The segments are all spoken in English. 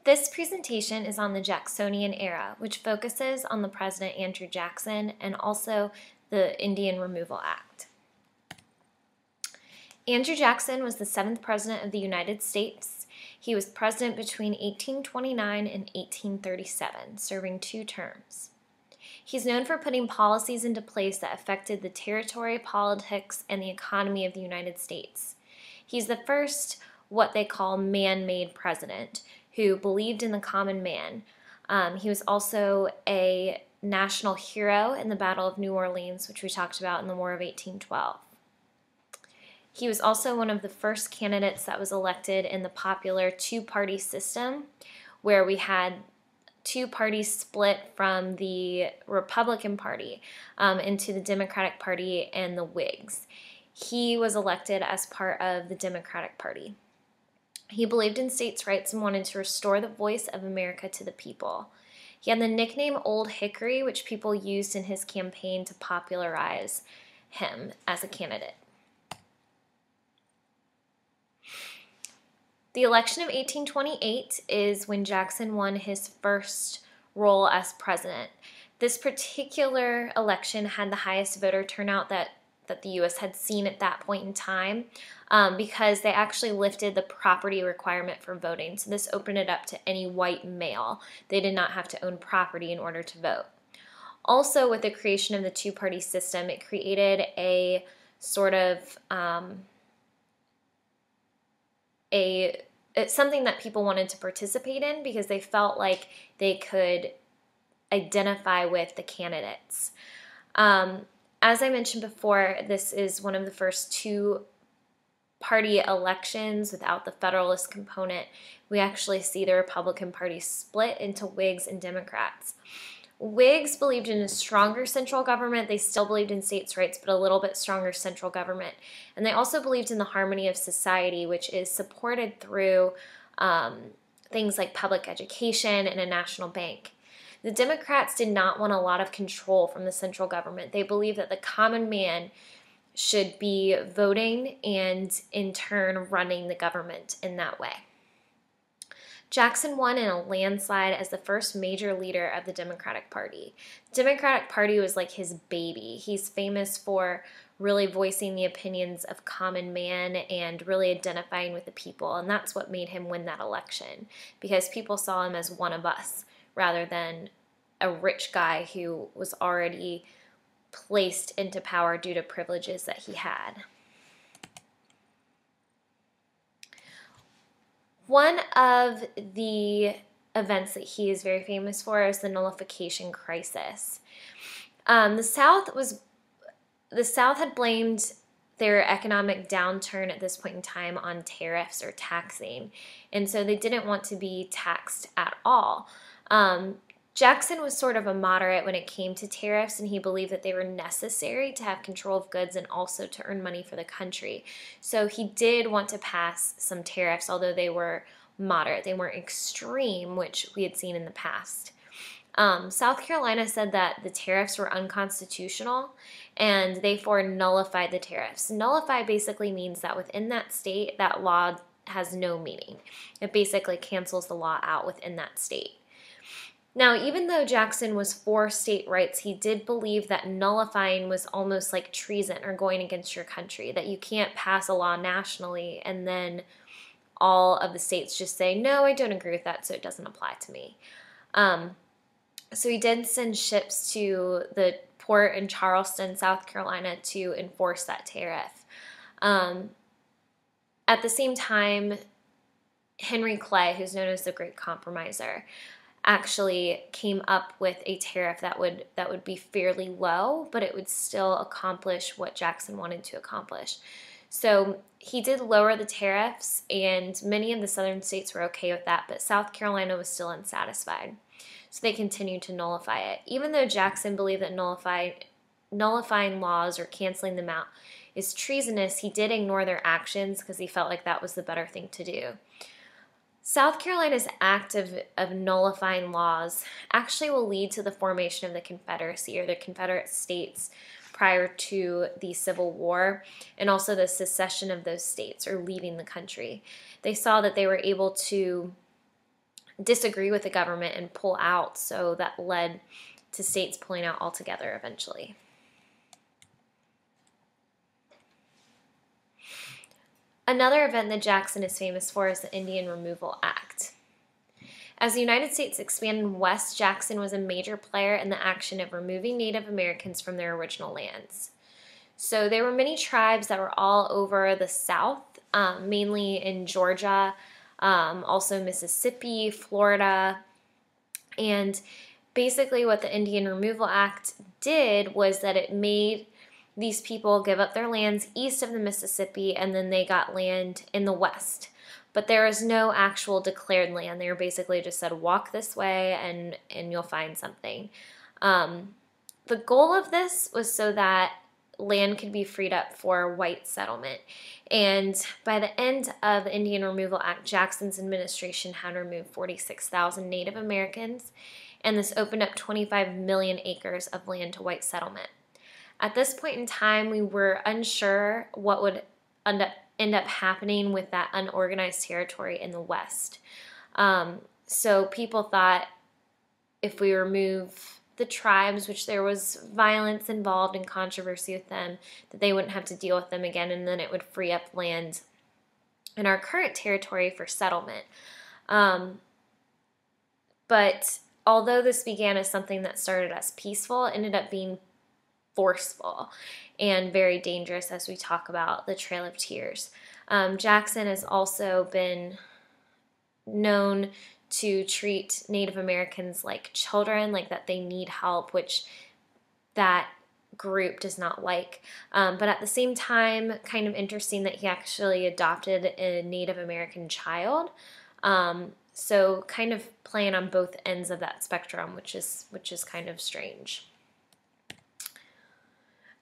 This presentation is on the Jacksonian era, which focuses on the President Andrew Jackson and also the Indian Removal Act. Andrew Jackson was the 7th President of the United States. He was president between 1829 and 1837, serving 2 terms. He's known for putting policies into place that affected the territory, politics, and the economy of the United States. He's the first, what they call, man-made president who believed in the common man. He was also a national hero in the Battle of New Orleans, which we talked about in the War of 1812. He was also one of the first candidates that was elected in the popular 2-party system, where we had 2 parties split from the Republican Party into the Democratic Party and the Whigs. He was elected as part of the Democratic Party. He believed in states' rights and wanted to restore the voice of America to the people. He had the nickname Old Hickory, which people used in his campaign to popularize him as a candidate. The election of 1828 is when Jackson won his first role as president. This particular election had the highest voter turnout that the U.S. had seen at that point in time because they actually lifted the property requirement for voting. So this opened it up to any white male. They did not have to own property in order to vote. Also, with the creation of the 2-party system, it created a sort of it's something that people wanted to participate in because they felt like they could identify with the candidates. As I mentioned before, this is one of the first 2-party elections without the Federalist component. We actually see the Republican Party split into Whigs and Democrats. Whigs believed in a stronger central government. They still believed in states' rights, but a little bit stronger central government. And they also believed in the harmony of society, which is supported through things like public education and a national bank. The Democrats did not want a lot of control from the central government. They believed that the common man should be voting and, in turn, running the government in that way. Jackson won in a landslide as the first major leader of the Democratic Party. The Democratic Party was like his baby. He's famous for really voicing the opinions of common man and really identifying with the people, and that's what made him win that election, because people saw him as one of us rather than a rich guy who was already placed into power due to privileges that he had. One of the events that he is very famous for is the nullification crisis. The South had blamed their economic downturn at this point in time on tariffs or taxing, and so they didn't want to be taxed at all. Jackson was sort of a moderate when it came to tariffs, and he believed that they were necessary to have control of goods and also to earn money for the country. So he did want to pass some tariffs, although they were moderate. They weren't extreme, which we had seen in the past. South Carolina said that the tariffs were unconstitutional, and they therefore nullified the tariffs. Nullify basically means that within that state, that law has no meaning. It basically cancels the law out within that state. Now, even though Jackson was for state rights, he did believe that nullifying was almost like treason or going against your country, that you can't pass a law nationally and then all of the states just say, no, I don't agree with that, so it doesn't apply to me. So he did send ships to the port in Charleston, South Carolina, to enforce that tariff. At the same time, Henry Clay, who's known as the Great Compromiser, actually came up with a tariff that would be fairly low, but it would still accomplish what Jackson wanted to accomplish. So he did lower the tariffs, and many of the southern states were okay with that, but South Carolina was still unsatisfied. So they continued to nullify it. Even though Jackson believed that nullifying laws or canceling them out is treasonous, he did ignore their actions because he felt like that was the better thing to do. South Carolina's act of nullifying laws actually will lead to the formation of the Confederacy, or the Confederate States, prior to the Civil War, and also the secession of those states, or leaving the country. They saw that they were able to disagree with the government and pull out, so that led to states pulling out altogether eventually. Another event that Jackson is famous for is the Indian Removal Act. As the United States expanded west, Jackson was a major player in the action of removing Native Americans from their original lands. So there were many tribes that were all over the South, mainly in Georgia, also Mississippi, Florida, and basically what the Indian Removal Act did was that it made these people give up their lands east of the Mississippi, and then they got land in the west. But there is no actual declared land. They were basically just said, walk this way and you'll find something. The goal of this was so that land could be freed up for white settlement. And by the end of the Indian Removal Act, Jackson's administration had removed 46,000 Native Americans, and this opened up 25 million acres of land to white settlement. At this point in time, we were unsure what would end up happening with that unorganized territory in the West. So people thought if we remove the tribes, which there was violence involved and controversy with them, that they wouldn't have to deal with them again, and then it would free up land in our current territory for settlement. But although this began as something that started as peaceful, it ended up being forceful and very dangerous as we talk about the Trail of Tears. Jackson has also been known to treat Native Americans like children, like that they need help, which that group does not like. But at the same time, kind of interesting that he actually adopted a Native American child. So kind of playing on both ends of that spectrum, which is kind of strange.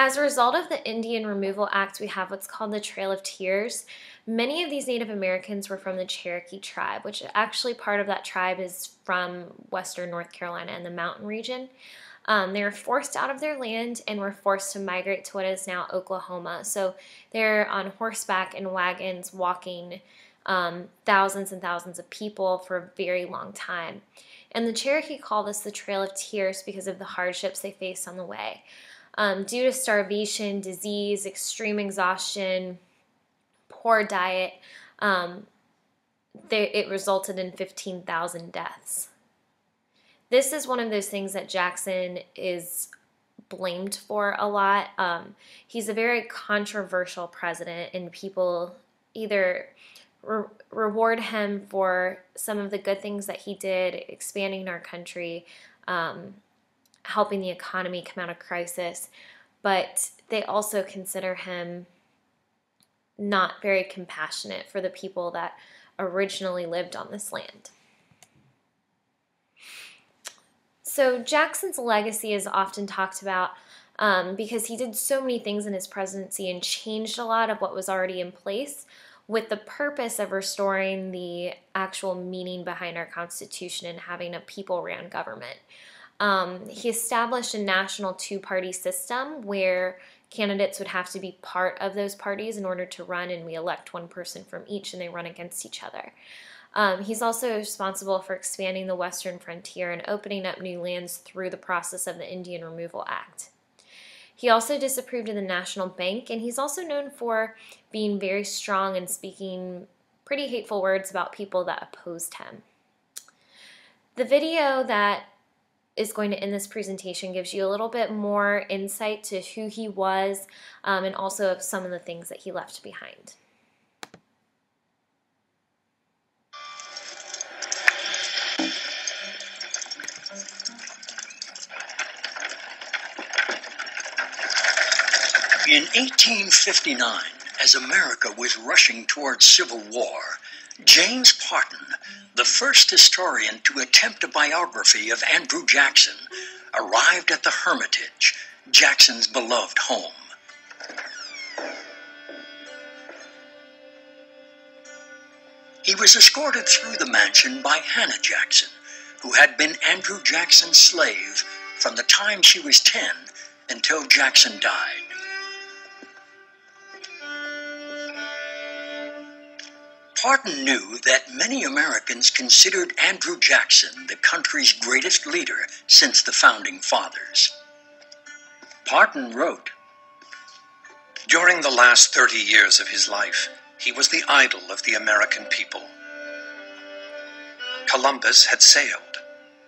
As a result of the Indian Removal Act, we have what's called the Trail of Tears. Many of these Native Americans were from the Cherokee tribe, which actually part of that tribe is from western North Carolina and the mountain region. They were forced out of their land and were forced to migrate to what is now Oklahoma. So they're on horseback in wagons walking thousands and thousands of people for a very long time. And the Cherokee call this the Trail of Tears because of the hardships they faced on the way. Due to starvation, disease, extreme exhaustion, poor diet, it resulted in 15,000 deaths. This is one of those things that Jackson is blamed for a lot. He's a very controversial president, and people either reward him for some of the good things that he did, expanding our country, helping the economy come out of crisis, but they also consider him not very compassionate for the people that originally lived on this land. So Jackson's legacy is often talked about because he did so many things in his presidency and changed a lot of what was already in place with the purpose of restoring the actual meaning behind our Constitution and having a people-ran government. He established a national two-party system where candidates would have to be part of those parties in order to run, and we elect one person from each and they run against each other. He's also responsible for expanding the western frontier and opening up new lands through the process of the Indian Removal Act. He also disapproved of the National Bank, and he's also known for being very strong and speaking pretty hateful words about people that opposed him. The video that is going to end this presentation gives you a little bit more insight to who he was and also some of the things that he left behind. In 1859, as America was rushing towards civil war, James Parton, the first historian to attempt a biography of Andrew Jackson, arrived at the Hermitage, Jackson's beloved home. He was escorted through the mansion by Hannah Jackson, who had been Andrew Jackson's slave from the time she was 10 until Jackson died. Parton knew that many Americans considered Andrew Jackson the country's greatest leader since the Founding Fathers. Parton wrote, "During the last 30 years of his life, he was the idol of the American people. Columbus had sailed,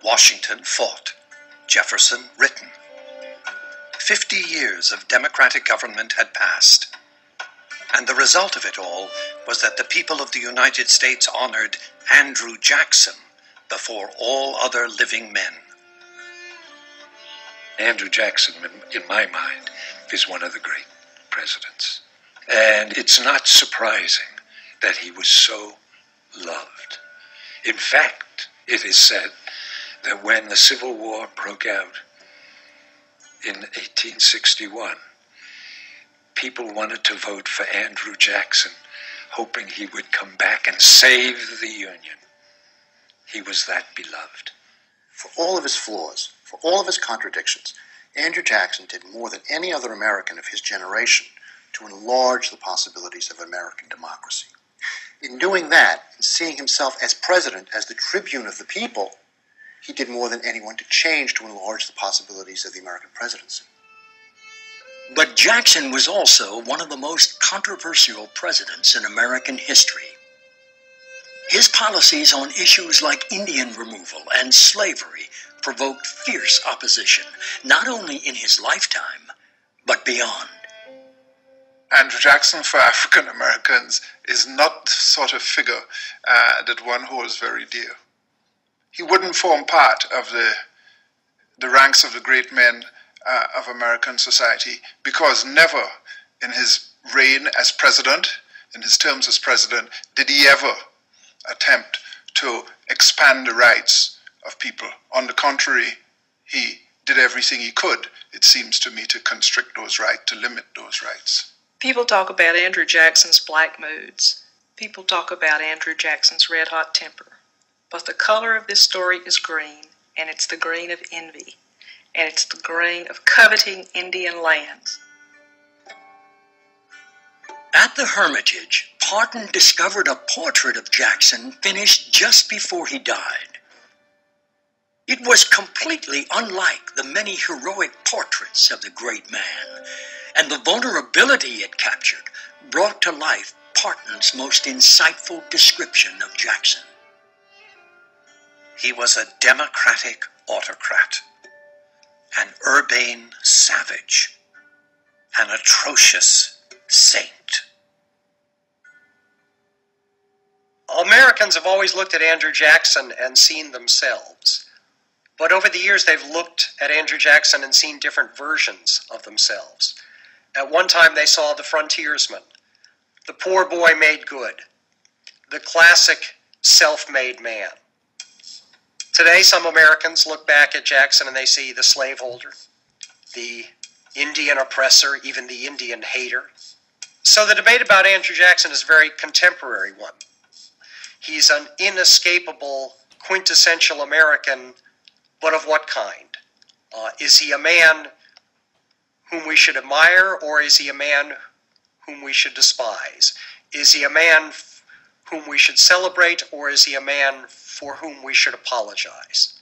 Washington fought, Jefferson written. 50 years of democratic government had passed, and the result of it all was that the people of the United States honored Andrew Jackson before all other living men." Andrew Jackson, in my mind, is one of the great presidents. And it's not surprising that he was so loved. In fact, it is said that when the Civil War broke out in 1861, people wanted to vote for Andrew Jackson, hoping he would come back and save the Union. He was that beloved. For all of his flaws, for all of his contradictions, Andrew Jackson did more than any other American of his generation to enlarge the possibilities of American democracy. In doing that, and seeing himself as president, as the tribune of the people, he did more than anyone to change to enlarge the possibilities of the American presidency. But Jackson was also one of the most controversial presidents in American history. His policies on issues like Indian removal and slavery provoked fierce opposition, not only in his lifetime, but beyond. Andrew Jackson for African Americans is not the sort of figure that one holds very dear. He wouldn't form part of the ranks of the great men of American society, because never in his reign as president, in his terms as president, did he ever attempt to expand the rights of people. On the contrary, he did everything he could, it seems to me, to constrict those rights, to limit those rights. People talk about Andrew Jackson's black moods. People talk about Andrew Jackson's red-hot temper. But the color of this story is green, and it's the green of envy, and it's the green of coveting Indian lands. At the Hermitage, Parton discovered a portrait of Jackson finished just before he died. It was completely unlike the many heroic portraits of the great man, and the vulnerability it captured brought to life Parton's most insightful description of Jackson. He was a democratic autocrat, an urbane savage, an atrocious saint. Americans have always looked at Andrew Jackson and seen themselves. But over the years, they've looked at Andrew Jackson and seen different versions of themselves. At one time, they saw the frontiersman, the poor boy made good, the classic self-made man. Today, some Americans look back at Jackson and they see the slaveholder, the Indian oppressor, even the Indian hater. So the debate about Andrew Jackson is a very contemporary one. He's an inescapable, quintessential American, but of what kind? Is he a man whom we should admire, or is he a man whom we should despise? Is he a man whom we should celebrate, or is he a man for whom we should apologize?